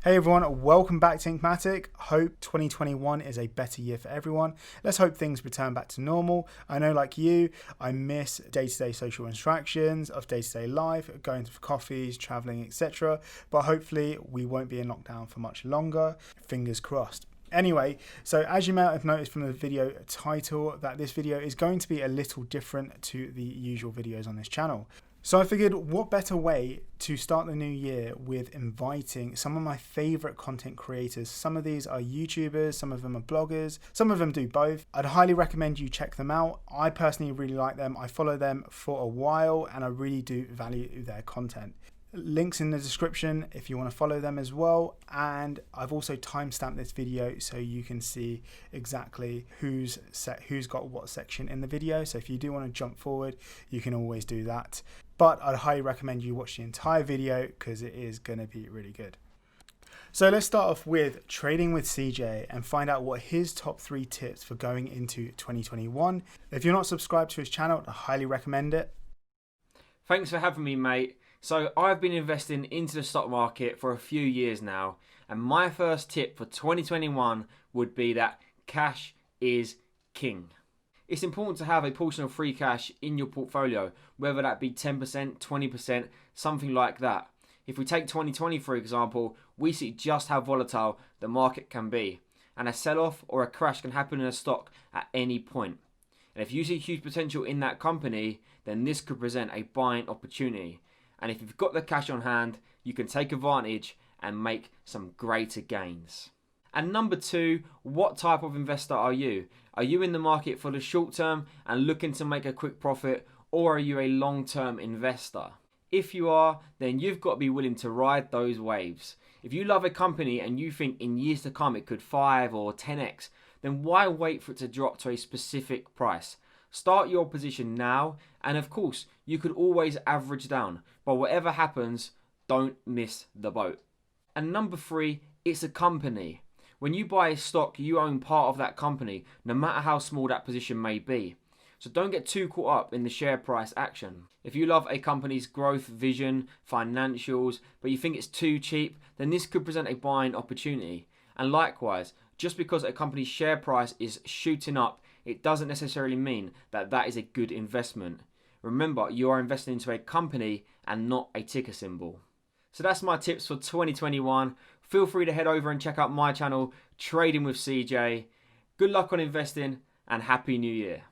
Hey everyone, welcome back to Inkmattic. Hope 2021 is a better year for everyone. Let's hope things return back to normal. I know, like you, I miss day-to-day social interactions of day-to-day life, going for coffees, traveling, etc. But hopefully we won't be in lockdown for much longer. Fingers crossed. Anyway, so as you may have noticed from the video title, that this video is going to be a little different to the usual videos on this channel. So I figured, what better way to start the new year with inviting some of my favorite content creators. Some of these are YouTubers, some of them are bloggers, some of them do both. I'd highly recommend you check them out. I personally really like them. I follow them for a while and I really do value their content. Links in the description if you want to follow them as well, and I've also timestamped this video so you can see exactly who's got what section in the video. So if you do want to jump forward, you can always do that, but I'd highly recommend you watch the entire video because it is going to be really good. So let's start off with trading with CJ and find out what his top 3 tips for going into 2021. If you're not subscribed to his channel, I highly recommend it. Thanks for having me, mate. So I've been investing into the stock market for a few years now, and my first tip for 2021 would be that cash is king. It's important to have a portion of free cash in your portfolio, whether that be 10%, 20%, something like that. If we take 2020 for example, we see just how volatile the market can be, and a sell-off or a crash can happen in a stock at any point. And if you see huge potential in that company, then this could present a buying opportunity. And if you've got the cash on hand, you can take advantage and make some greater gains. And number 2, what type of investor are you? Are you in the market for the short term and looking to make a quick profit, or are you a long-term investor? If you are, then you've got to be willing to ride those waves. If you love a company and you think in years to come it could 5 or 10x, then why wait for it to drop to a specific price? Start your position now, and of course, you could always average down, but whatever happens, don't miss the boat. And number 3, it's a company. When you buy a stock, you own part of that company, no matter how small that position may be. So don't get too caught up in the share price action. If you love a company's growth, vision, financials, but you think it's too cheap, then this could present a buying opportunity. And likewise, just because a company's share price is shooting up, it doesn't necessarily mean that that is a good investment. Remember, you are investing into a company and not a ticker symbol. So that's my tips for 2021. Feel free to head over and check out my channel, Trading with CJ. Good luck on investing and Happy New Year.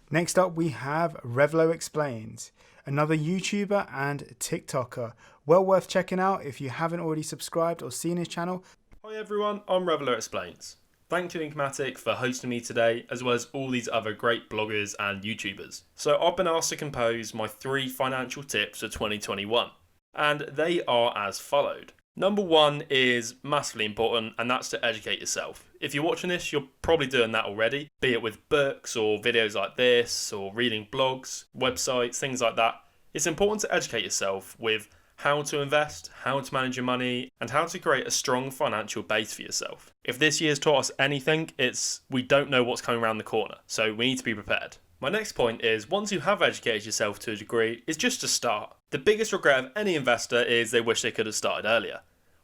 Next up we have Revilo Explains, another YouTuber and TikToker. Well worth checking out if you haven't already subscribed or seen his channel. Hi everyone, I'm Revilo Explains. Thank you Inkmattic for hosting me today, as well as all these other great bloggers and YouTubers. So I've been asked to compose my 3 financial tips for 2021, and they are as followed. Number 1 is massively important, and that's to educate yourself. If you're watching this, you're probably doing that already, be it with books or videos like this, or reading blogs, websites, things like that. It's important to educate yourself with how to invest, how to manage your money, and how to create a strong financial base for yourself. If this year's taught us anything, it's we don't know what's coming around the corner, so we need to be prepared. My next point is, once you have educated yourself to a degree, is just to start. The biggest regret of any investor is they wish they could have started earlier.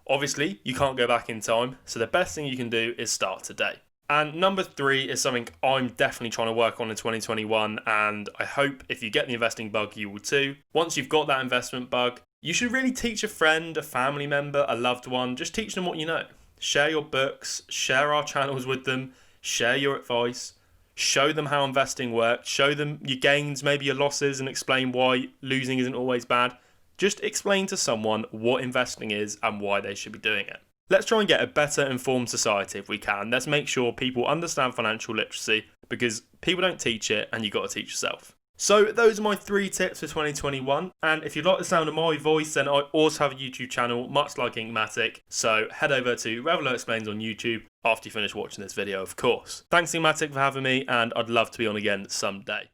Obviously, you can't go back in time, so the best thing you can do is start today. And number 3 is something I'm definitely trying to work on in 2021, and I hope if you get the investing bug, you will too. Once you've got that investment bug, you should really teach a friend, a family member, a loved one, just teach them what you know. Share your books, share our channels with them, share your advice, show them how investing works, show them your gains, maybe your losses, and explain why losing isn't always bad. Just explain to someone what investing is and why they should be doing it. Let's try and get a better informed society if we can. Let's make sure people understand financial literacy, because people don't teach it and you've got to teach yourself. So those are my 3 tips for 2021, and if you like the sound of my voice, then I also have a YouTube channel much like Inkmattic, so head over to Revilo Explains on YouTube after you finish watching this video, of course. Thanks Inkmattic for having me, and I'd love to be on again someday.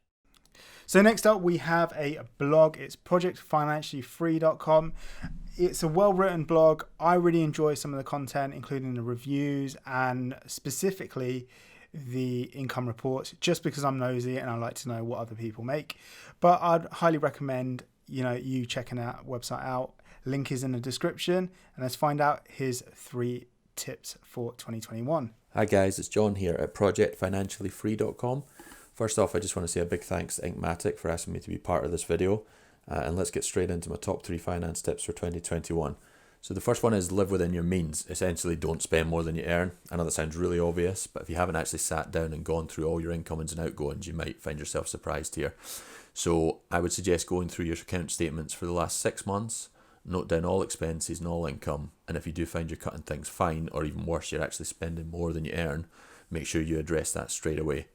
So next up we have a blog. It's projectfinanciallyfree.com. It's a well-written blog. I really enjoy some of the content, including the reviews and specifically the income reports, just because I'm nosy and I like to know what other people make. But I'd highly recommend you checking that website out. Link is in the description, and let's find out his 3 tips for 2021. Hi guys, it's John here at projectfinanciallyfree.com. First off, I just want to say a big thanks to Inkmattic for asking me to be part of this video. And let's get straight into my top 3 finance tips for 2021. So the first one is live within your means. Essentially, don't spend more than you earn. I know that sounds really obvious, but if you haven't actually sat down and gone through all your incomings and outgoings, you might find yourself surprised here. So I would suggest going through your account statements for the last 6 months, note down all expenses and all income, and if you do find you're cutting things fine, or even worse, you're actually spending more than you earn, make sure you address that straight away.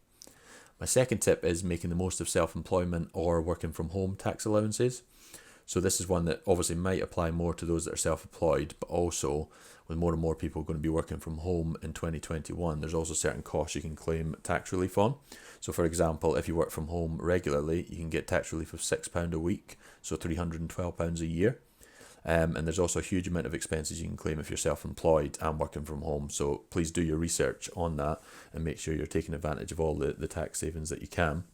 My second tip is making the most of self-employment or working from home tax allowances. So this is one that obviously might apply more to those that are self-employed, but also with more and more people going to be working from home in 2021, there's also certain costs you can claim tax relief on. So for example, if you work from home regularly, you can get tax relief of £6 a week, so £312 a year. And there's also a huge amount of expenses you can claim if you're self-employed and working from home. So please do your research on that and make sure you're taking advantage of all the tax savings that you can.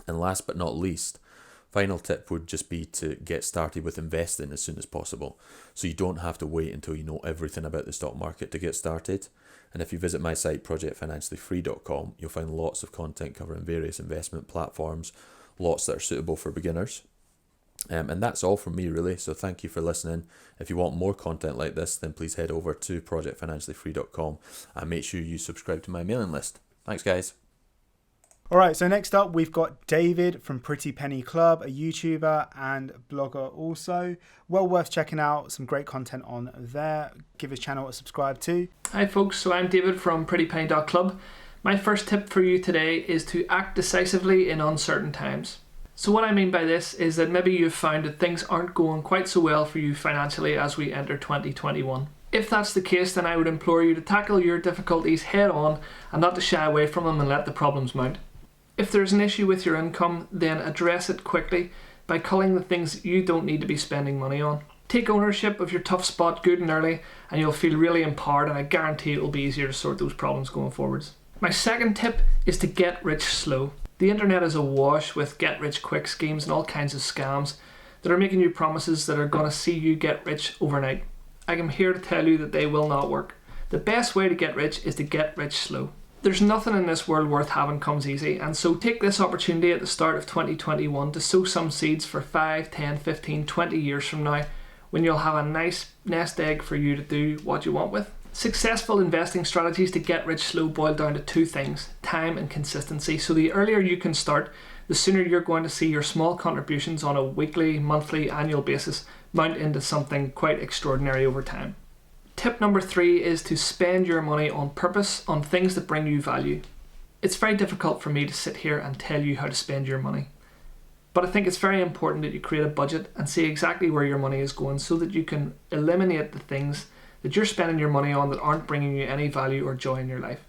And last but not least, final tip would just be to get started with investing as soon as possible. So you don't have to wait until you know everything about the stock market to get started. And if you visit my site, projectfinanciallyfree.com, you'll find lots of content covering various investment platforms, lots that are suitable for beginners. And that's all from me really, so thank you for listening. If you want more content like this, then please head over to projectfinanciallyfree.com and make sure you subscribe to my mailing list. Thanks guys. Alright, so next up we've got David from Pretty Penny Club, a YouTuber and blogger also. Well worth checking out, some great content on there. Give his channel a subscribe too. Hi folks, so I'm David from prettypenny.club. My first tip for you today is to act decisively in uncertain times. So what I mean by this is that maybe you've found that things aren't going quite so well for you financially as we enter 2021. If that's the case, then I would implore you to tackle your difficulties head on and not to shy away from them and let the problems mount. If there's an issue with your income, then address it quickly by culling the things you don't need to be spending money on. Take ownership of your tough spot good and early and you'll feel really empowered, and I guarantee it will be easier to sort those problems going forwards. My second tip is to get rich slow. The internet is awash with get-rich-quick schemes and all kinds of scams that are making you promises that are going to see you get rich overnight. I am here to tell you that they will not work. The best way to get rich is to get rich slow. There's nothing in this world worth having comes easy, and so take this opportunity at the start of 2021 to sow some seeds for 5, 10, 15, 20 years from now, when you'll have a nice nest egg for you to do what you want with. Successful investing strategies to get rich slow boil down to 2 things, time and consistency. So the earlier you can start, the sooner you're going to see your small contributions on a weekly, monthly, annual basis mount into something quite extraordinary over time. Tip number 3 is to spend your money on purpose, on things that bring you value. It's very difficult for me to sit here and tell you how to spend your money. But I think it's very important that you create a budget and see exactly where your money is going so that you can eliminate the things that you're spending your money on that aren't bringing you any value or joy in your life.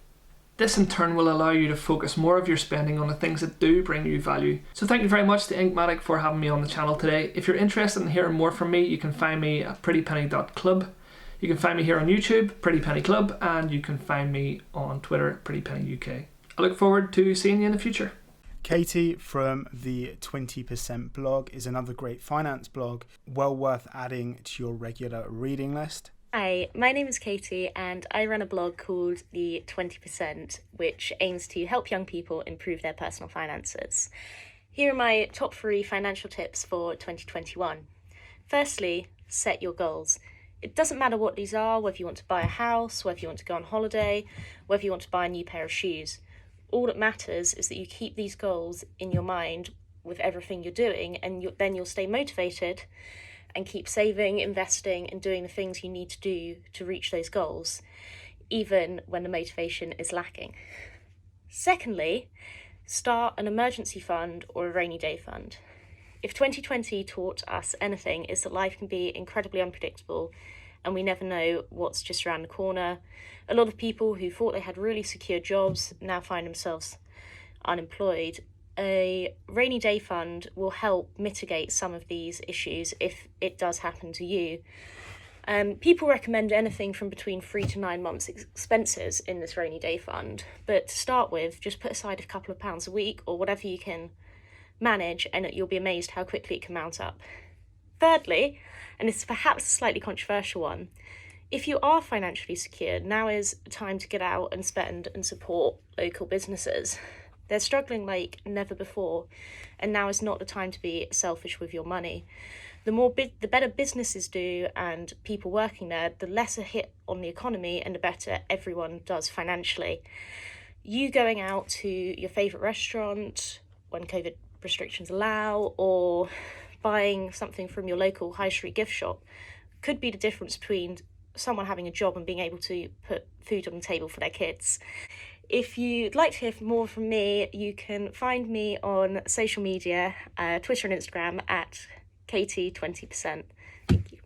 This in turn will allow you to focus more of your spending on the things that do bring you value. So thank you very much to Inkmattic for having me on the channel today. If you're interested in hearing more from me, you can find me at prettypenny.club. You can find me here on YouTube, Pretty Penny Club, and you can find me on Twitter, Pretty Penny UK. I look forward to seeing you in the future. Katie from the 20% blog is another great finance blog, well worth adding to your regular reading list. Hi, my name is Katie and I run a blog called The 20%, which aims to help young people improve their personal finances. Here are my top 3 financial tips for 2021. Firstly, set your goals. It doesn't matter what these are, whether you want to buy a house, whether you want to go on holiday, whether you want to buy a new pair of shoes. All that matters is that you keep these goals in your mind with everything you're doing, and then you'll stay motivated and keep saving, investing, and doing the things you need to do to reach those goals, even when the motivation is lacking. Secondly, start an emergency fund or a rainy day fund. If 2020 taught us anything, it's that life can be incredibly unpredictable and we never know what's just around the corner. A lot of people who thought they had really secure jobs now find themselves unemployed. A rainy day fund will help mitigate some of these issues if it does happen to you. People recommend anything from between 3 to 9 months expenses in this rainy day fund, but to start with, just put aside a couple of pounds a week or whatever you can manage, and you'll be amazed how quickly it can mount up. Thirdly, and this is perhaps a slightly controversial one, if you are financially secure, now is time to get out and spend and support local businesses. They're struggling like never before, and now is not the time to be selfish with your money. The better businesses do and people working there, the less a hit on the economy and the better everyone does financially. You going out to your favourite restaurant when COVID restrictions allow, or buying something from your local high street gift shop could be the difference between someone having a job and being able to put food on the table for their kids. If you'd like to hear more from me, you can find me on social media, Twitter and Instagram at KT20%. Thank you.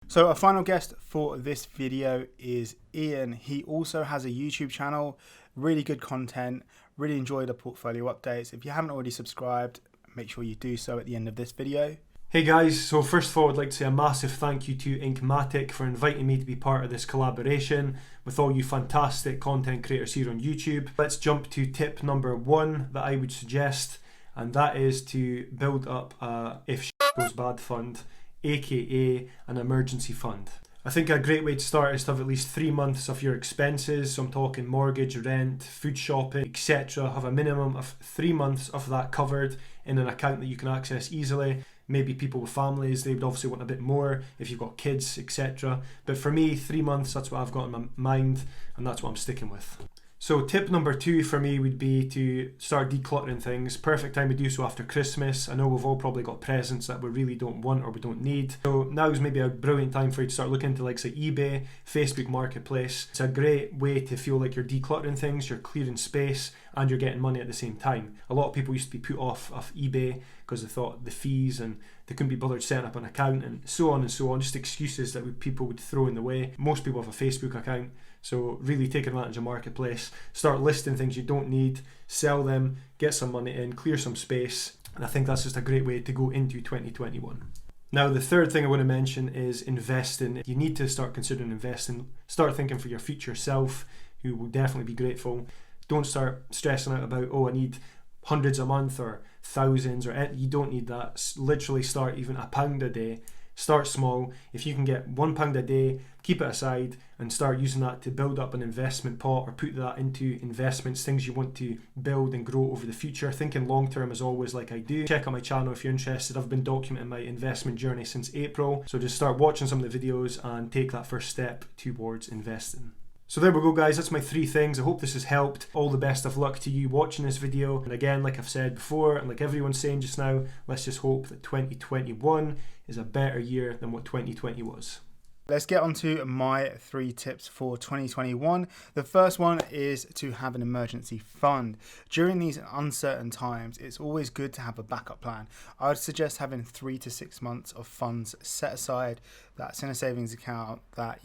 So our final guest for this video is Ian. He also has a YouTube channel, really good content, really enjoy the portfolio updates. If you haven't already subscribed, make sure you do so at the end of this video. Hey guys, so first of all I'd like to say a massive thank you to Inkmattic for inviting me to be part of this collaboration with all you fantastic content creators here on YouTube. Let's jump to tip number 1 that I would suggest, and that is to build up a if shit goes bad fund, aka an emergency fund. I think a great way to start is to have at least 3 months of your expenses, so I'm talking mortgage, rent, food shopping, etc. Have a minimum of 3 months of that covered in an account that you can access easily. Maybe people with families, they would obviously want a bit more if you've got kids, etc. But for me, 3 months, that's what I've got in my mind, and that's what I'm sticking with. So tip number 2 for me would be to start decluttering things. Perfect time to do so after Christmas. I know we've all probably got presents that we really don't want or we don't need. So now is maybe a brilliant time for you to start looking into like say eBay, Facebook Marketplace. It's a great way to feel like you're decluttering things, you're clearing space, and you're getting money at the same time. A lot of people used to be put off eBay because they thought the fees and they couldn't be bothered setting up an account and so on, just excuses that people would throw in the way. Most people have a Facebook account, so really take advantage of Marketplace, start listing things you don't need, sell them, get some money in, clear some space, and I think that's just a great way to go into 2021. Now the third thing I want to mention is investing. You need to start considering investing, start thinking for your future self, who will definitely be grateful. Don't start stressing out about, oh, I need hundreds a month or thousands, or you don't need that. Literally start even £1 a day. Start small. If you can get £1 a day, keep it aside and start using that to build up an investment pot or put that into investments, things you want to build and grow over the future. Thinking long term as always, like I do. Check out my channel if you're interested. I've been documenting my investment journey since April. So just start watching some of the videos and take that first step towards investing. So there we go guys, that's my 3 things. I hope this has helped. All the best of luck to you watching this video. And again, like I've said before, and like everyone's saying just now, let's just hope that 2021 is a better year than what 2020 was. Let's get on to my 3 tips for 2021. The first one is to have an emergency fund. During these uncertain times, it's always good to have a backup plan. I would suggest having 3 to 6 months of funds set aside that's in a savings account that,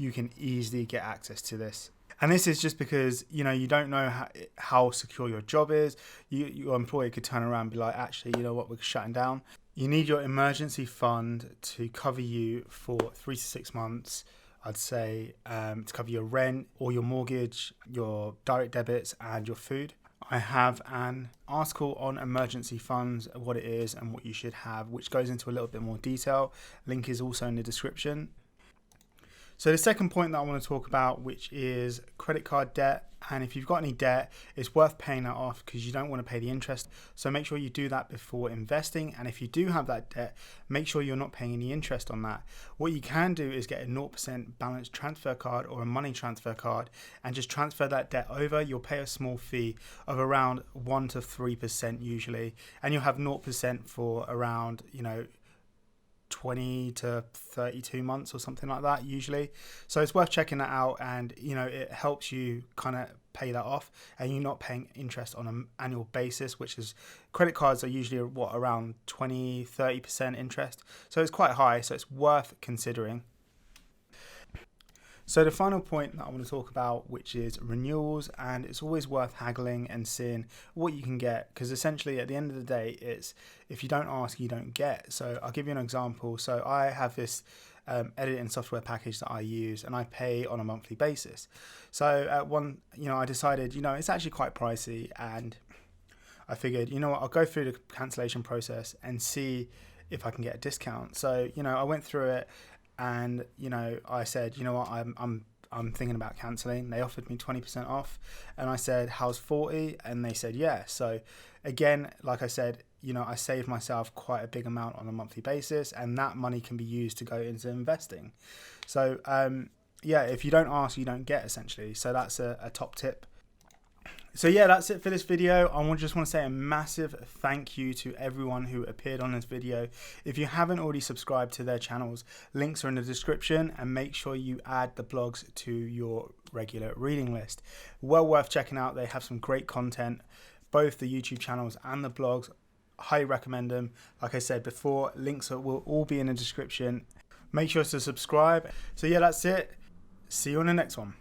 you can easily get access to this. And this is just because, you don't know how secure your job is. Your employer could turn around and be like, actually, you know what, we're shutting down. You need your emergency fund to cover you for 3 to 6 months, I'd say, to cover your rent or your mortgage, your direct debits and your food. I have an article on emergency funds, what it is and what you should have, which goes into a little bit more detail. Link is also in the description. So the second point that I want to talk about, which is credit card debt. And if you've got any debt, it's worth paying that off because you don't want to pay the interest. So make sure you do that before investing. And if you do have that debt, make sure you're not paying any interest on that. What you can do is get a 0% balance transfer card or a money transfer card and just transfer that debt over. You'll pay a small fee of around 1 to 3% usually. And you'll have 0% for around, 20 to 32 months or something like that usually. So it's worth checking that out, and it helps you kind of pay that off and you're not paying interest on an annual basis, which is, credit cards are usually around 20-30% interest, so it's quite high, so it's worth considering. So the final point that I want to talk about, which is renewals, and it's always worth haggling and seeing what you can get, because essentially at the end of the day, it's if you don't ask, you don't get. So I'll give you an example. So I have this editing software package that I use, and I pay on a monthly basis. So at one, I decided, it's actually quite pricey, and I figured, I'll go through the cancellation process and see if I can get a discount. So, you know, I went through it and, you know, I said, you know what, I'm thinking about cancelling. They offered me 20% off and I said, how's 40? And they said, yeah. So again, like I said, you know, I saved myself quite a big amount on a monthly basis, and that money can be used to go into investing. So yeah, if you don't ask, you don't get, essentially. So that's a top tip. So yeah, that's it for this video. I just want to say a massive thank you to everyone who appeared on this video. If you haven't already subscribed to their channels, links are in the description, and make sure you add the blogs to your regular reading list. Well worth checking out. They have some great content, both the YouTube channels and the blogs. Highly recommend them. Like I said before, links will all be in the description. Make sure to subscribe. So yeah, that's it. See you on the next one.